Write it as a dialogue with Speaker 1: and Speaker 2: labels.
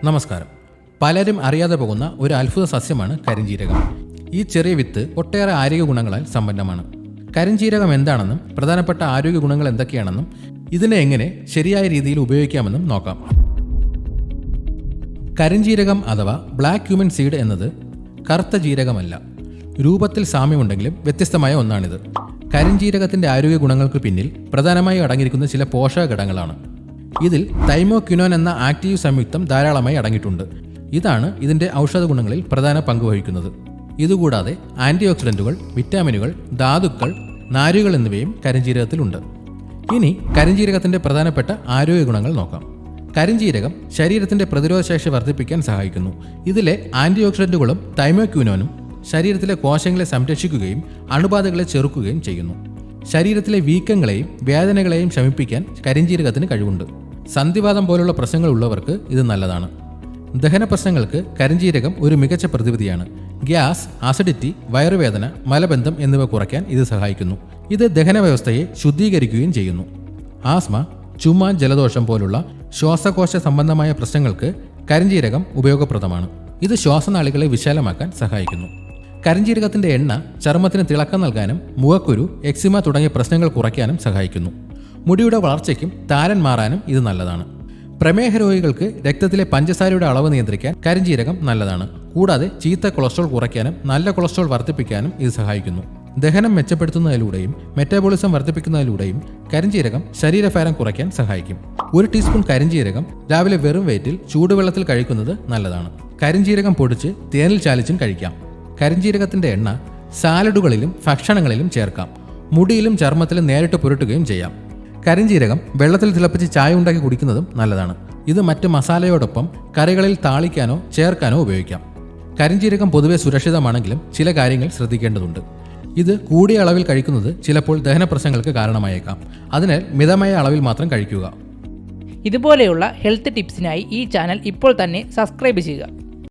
Speaker 1: നമസ്കാരം. പലരും അറിയാതെ പോകുന്ന ഒരു അത്ഭുത സസ്യമാണ് കരിഞ്ജീരകം. ഈ ചെറിയ വിത്ത് ഒട്ടേറെ ആരോഗ്യ ഗുണങ്ങളാൽ സമ്പന്നമാണ്. കരിഞ്ജീരകം എന്താണെന്നും പ്രധാനപ്പെട്ട ആരോഗ്യ ഗുണങ്ങൾ എന്തൊക്കെയാണെന്നും ഇതിനെ എങ്ങനെ ശരിയായ രീതിയിൽ ഉപയോഗിക്കാമെന്നും നോക്കാം. കരിഞ്ജീരകം അഥവാ ബ്ലാക്ക് ക്യൂമിൻ സീഡ് എന്നത് കറുത്ത ജീരകമല്ല. രൂപത്തിൽ സാമ്യമുണ്ടെങ്കിലും വ്യത്യസ്തമായ ഒന്നാണിത്. കരിഞ്ജീരകത്തിന്റെ ആരോഗ്യ ഗുണങ്ങൾക്ക് പിന്നിൽ പ്രധാനമായും അടങ്ങിയിരിക്കുന്ന ചില പോഷക ഘടകങ്ങളാണ്. ഇതിൽ തൈമോക്വിനോൻ എന്ന ആക്റ്റീവ് സംയുക്തം ധാരാളമായി അടങ്ങിയിട്ടുണ്ട്. ഇതാണ് ഇതിന്റെ ഔഷധ ഗുണങ്ങളിൽ പ്രധാന പങ്ക് വഹിക്കുന്നത്. ഇതുകൂടാതെ ആന്റി ഓക്സിഡന്റുകൾ, വിറ്റാമിനുകൾ, ധാതുക്കൾ, നാരുകൾ എന്നിവയും കരിഞ്ജീരകത്തിലുണ്ട്. ഇനി കരിഞ്ജീരകത്തിന്റെ പ്രധാനപ്പെട്ട ആരോഗ്യ ഗുണങ്ങൾ നോക്കാം. കരിഞ്ജീരകം ശരീരത്തിന്റെ പ്രതിരോധശേഷി വർദ്ധിപ്പിക്കാൻ സഹായിക്കുന്നു. ഇതിലെ ആന്റി ഓക്സിഡന്റുകളും തൈമോക്വിനോനും ശരീരത്തിലെ കോശങ്ങളെ സംരക്ഷിക്കുകയും അണുബാധകളെ ചെറുക്കുകയും ചെയ്യുന്നു. ശരീരത്തിലെ വീക്കങ്ങളെയും വേദനകളെയും ശമിപ്പിക്കാൻ കരിഞ്ജീരകത്തിന് കഴിവുണ്ട്. സന്ധിവാതം പോലുള്ള പ്രശ്നങ്ങൾ ഉള്ളവർക്ക് ഇത് നല്ലതാണ്. ദഹന പ്രശ്നങ്ങൾക്ക് കരിഞ്ജീരകം ഒരു മികച്ച പ്രതിവിധിയാണ്. ഗ്യാസ്, അസിഡിറ്റി, വയറുവേദന, മലബന്ധം എന്നിവ കുറയ്ക്കാൻ ഇത് സഹായിക്കുന്നു. ഇത് ദഹന വ്യവസ്ഥയെ ശുദ്ധീകരിക്കുകയും ചെയ്യുന്നു. ആസ്മ, ചുമ, ജലദോഷം പോലുള്ള ശ്വാസകോശ സംബന്ധമായ പ്രശ്നങ്ങൾക്ക് കരിഞ്ജീരകം ഉപയോഗപ്രദമാണ്. ഇത് ശ്വാസനാളികളെ വിശാലമാക്കാൻ സഹായിക്കുന്നു. കരിഞ്ജീരകത്തിന്റെ എണ്ണ ചർമ്മത്തിന് തിളക്കം നൽകാനും മുഖക്കുരു, എക്സിമ തുടങ്ങിയ പ്രശ്നങ്ങൾ കുറയ്ക്കാനും സഹായിക്കുന്നു. മുടിയുടെ വളർച്ചയ്ക്കും താരൻ മാറാനും ഇത് നല്ലതാണ്. പ്രമേഹ രോഗികൾക്ക് രക്തത്തിലെ പഞ്ചസാരയുടെ അളവ് നിയന്ത്രിക്കാൻ കരിഞ്ജീരകം നല്ലതാണ്. കൂടാതെ ചീത്ത കൊളസ്ട്രോൾ കുറയ്ക്കാനും നല്ല കൊളസ്ട്രോൾ വർദ്ധിപ്പിക്കാനും ഇത് സഹായിക്കുന്നു. ദഹനം മെച്ചപ്പെടുത്തുന്നതിലൂടെയും മെറ്റാബോളിസം വർദ്ധിപ്പിക്കുന്നതിലൂടെയും കരിഞ്ജീരകം ശരീരഭാരം കുറയ്ക്കാൻ സഹായിക്കും. 1 ടീസ്പൂൺ കരിഞ്ജീരകം രാവിലെ വെറും വയറ്റിൽ ചൂടുവെള്ളത്തിൽ കഴിക്കുന്നത് നല്ലതാണ്. കരിഞ്ജീരകം പൊടിച്ച് തേനിൽ ചാലിച്ചും കഴിക്കാം. കരിഞ്ജീരകത്തിന്റെ എണ്ണ സാലഡുകളിലും ഭക്ഷണങ്ങളിലും ചേർക്കാം. മുടിയിലും ചർമ്മത്തിലും നേരിട്ട് പുരട്ടുകയും ചെയ്യാം. കരിഞ്ജീരകം വെള്ളത്തിൽ തിളപ്പിച്ച് ചായ ഉണ്ടാക്കി കുടിക്കുന്നതും നല്ലതാണ്. ഇത് മറ്റ് മസാലയോടൊപ്പം കറികളിൽ താളിക്കാനോ ചേർക്കാനോ ഉപയോഗിക്കാം. കരിഞ്ജീരകം പൊതുവെ സുരക്ഷിതമാണെങ്കിലും ചില കാര്യങ്ങൾ ശ്രദ്ധിക്കേണ്ടതുണ്ട്. ഇത് കൂടിയ അളവിൽ കഴിക്കുന്നത് ചിലപ്പോൾ ദഹന പ്രശ്നങ്ങൾക്ക് കാരണമായേക്കാം. അതിനാൽ മിതമായ അളവിൽ മാത്രം കഴിക്കുക.
Speaker 2: ഇതുപോലെയുള്ള ഹെൽത്ത് ടിപ്സിനായി ഈ ചാനൽ ഇപ്പോൾ തന്നെ സബ്സ്ക്രൈബ് ചെയ്യുക.